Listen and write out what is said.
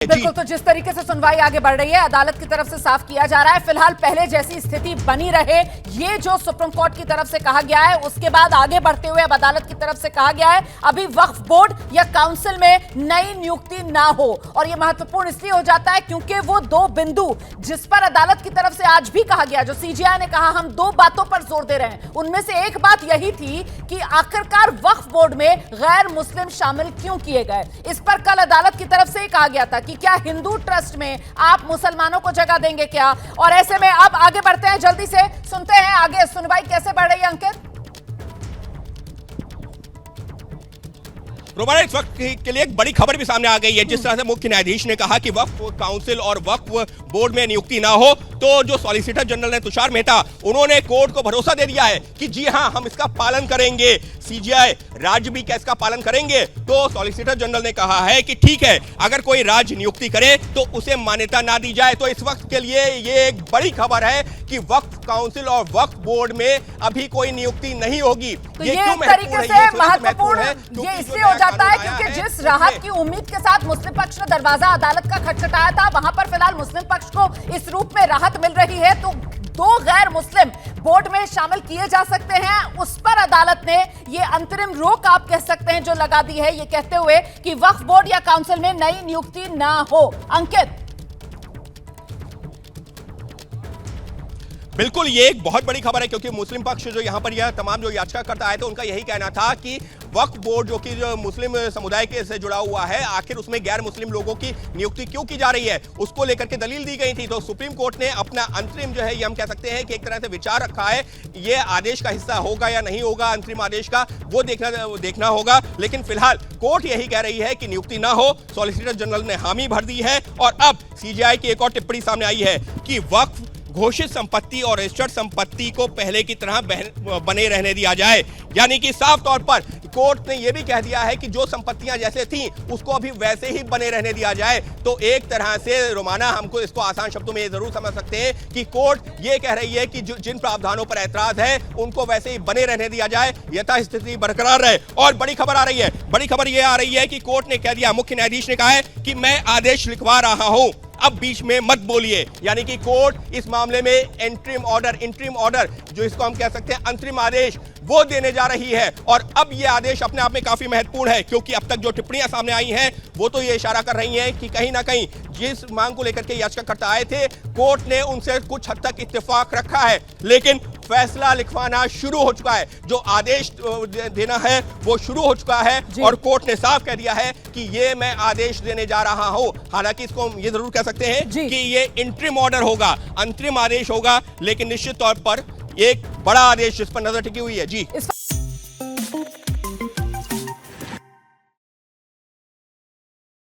बिल्कुल, तो जिस तरीके से सुनवाई आगे बढ़ रही है, अदालत की तरफ से साफ किया जा रहा है फिलहाल पहले जैसी स्थिति बनी रहे, ये जो सुप्रीम कोर्ट की तरफ से कहा गया है। उसके बाद आगे बढ़ते हुए अब अदालत की तरफ से कहा गया है अभी वक्फ बोर्ड या काउंसिल में नई नियुक्ति ना हो। और यह महत्वपूर्ण इसलिए हो जाता है क्योंकि वो दो बिंदु जिस पर अदालत की तरफ से आज भी कहा गया, जो सीजेआई ने कहा, हम दो बातों पर जोर दे रहे हैं। उनमें से एक बात यही थी कि आखिरकार वक्फ बोर्ड में गैर मुस्लिम शामिल क्यों किए गए। इस पर कल अदालत की तरफ से कहा गया था कि क्या हिंदू ट्रस्ट में आप मुसलमानों को जगह देंगे क्या। और ऐसे में अब आगे बढ़ते हैं, जल्दी से सुनते हैं आगे सुनवाई कैसे बढ़ रही है। अंकित, रोमाना, इस वक्त के लिए एक बड़ी खबर भी सामने आ गई है। जिस तरह से मुख्य न्यायाधीश ने कहा कि वक्फ काउंसिल और वक्फ बोर्ड में नियुक्ति ना हो, तो जो सॉलिसिटर जनरल है तुषार मेहता, उन्होंने कोर्ट को भरोसा दे दिया है कि जी हां, हम इसका पालन करेंगे। सीजीआई राज्य भी क्या इसका पालन करेंगे? तो सॉलिसिटर जनरल ने कहा है कि ठीक है, अगर कोई राज्य नियुक्ति करे तो उसे मान्यता ना दी जाए। तो इस वक्त के लिए ये एक बड़ी खबर है कि वक्फ काउंसिल और वक्फ बोर्ड में अभी कोई नियुक्ति नहीं होगी। तो ये एक तरीके से महत्वपूर्ण है, ये इसलिए हो जाता है क्योंकि जिस राहत की उम्मीद के साथ मुस्लिम पक्ष ने दरवाजा अदालत का खटखटाया था, वहां पर फिलहाल मुस्लिम पक्ष को इस रूप में राहत मिल रही है। तो दो गैर मुस्लिम बोर्ड में शामिल किए जा सकते हैं, उस पर अदालत ने ये अंतरिम रोक आप कह सकते हैं जो लगा दी है, ये कहते हुए कि वक्फ बोर्ड या काउंसिल में नई नियुक्ति ना हो। अंकित, बिल्कुल, ये एक बहुत बड़ी खबर है क्योंकि मुस्लिम पक्ष जो यहाँ पर यह तमाम जो याचिका करता है, तो उनका यही कहना था कि वक्फ बोर्ड जो कि जो मुस्लिम समुदाय के से जुड़ा हुआ है, आखिर उसमें गैर मुस्लिम लोगों की नियुक्ति क्यों की जा रही है, उसको लेकर के दलील दी गई थी। तो सुप्रीम कोर्ट ने अपना अंतरिम जो है, ये हम कह सकते हैं कि एक तरह से विचार रखा है। ये आदेश का हिस्सा होगा या नहीं होगा अंतरिम आदेश का, वो देखना होगा। लेकिन फिलहाल कोर्ट यही कह रही है कि नियुक्ति ना हो। सॉलिसिटर जनरल ने हामी भर दी है और अब सीजेआई की एक और टिप्पणी सामने आई है कि वक्फ घोषित संपत्ति और रजिस्टर्ड संपत्ति को पहले की तरह बने रहने दिया जाए। यानी कि साफ तौर पर कोर्ट ने यह भी कह दिया है कि जो संपत्तियां जैसे थीं उसको अभी वैसे ही बने रहने दिया जाए। तो एक तरह से रोमाना, हमको इसको आसान शब्दों में ये जरूर समझ सकते हैं कि कोर्ट ये कह रही है कि जिन प्रावधानों पर ऐतराज है उनको वैसे ही बने रहने दिया जाए, यथास्थिति बरकरार रहे। और बड़ी खबर आ रही है, बड़ी खबर यह आ रही है कि कोर्ट ने कह दिया, मुख्य न्यायाधीश ने कहा है कि मैं आदेश लिखवा रहा हूं, अब बीच में मत बोलिए। यानी कि कोर्ट इस मामले में इंटरिम ऑर्डर जो इसको हम कह सकते हैं अंतरिम आदेश, वो देने जा रही है। और अब ये आदेश अपने आप में काफी महत्वपूर्ण है क्योंकि अब तक जो टिप्पणियां सामने आई हैं वो तो ये इशारा कर रही हैं कि कहीं ना कहीं जिस मांग को लेकर के याचिकाकर्ता आए थे, कोर्ट ने उनसे कुछ हद तक इत्तेफाक रखा है, लेकिन फैसला लिखवाना शुरू हो चुका है। जो आदेश देना है वो शुरू हो चुका है और कोर्ट ने साफ कह दिया है कि ये मैं आदेश देने जा रहा हूं। हालांकि इसको हम ये जरूर कह सकते हैं कि ये इंटरिम ऑर्डर होगा, अंतरिम आदेश होगा, लेकिन निश्चित तौर पर एक बड़ा आदेश जिस पर नजर टिकी हुई है। जी।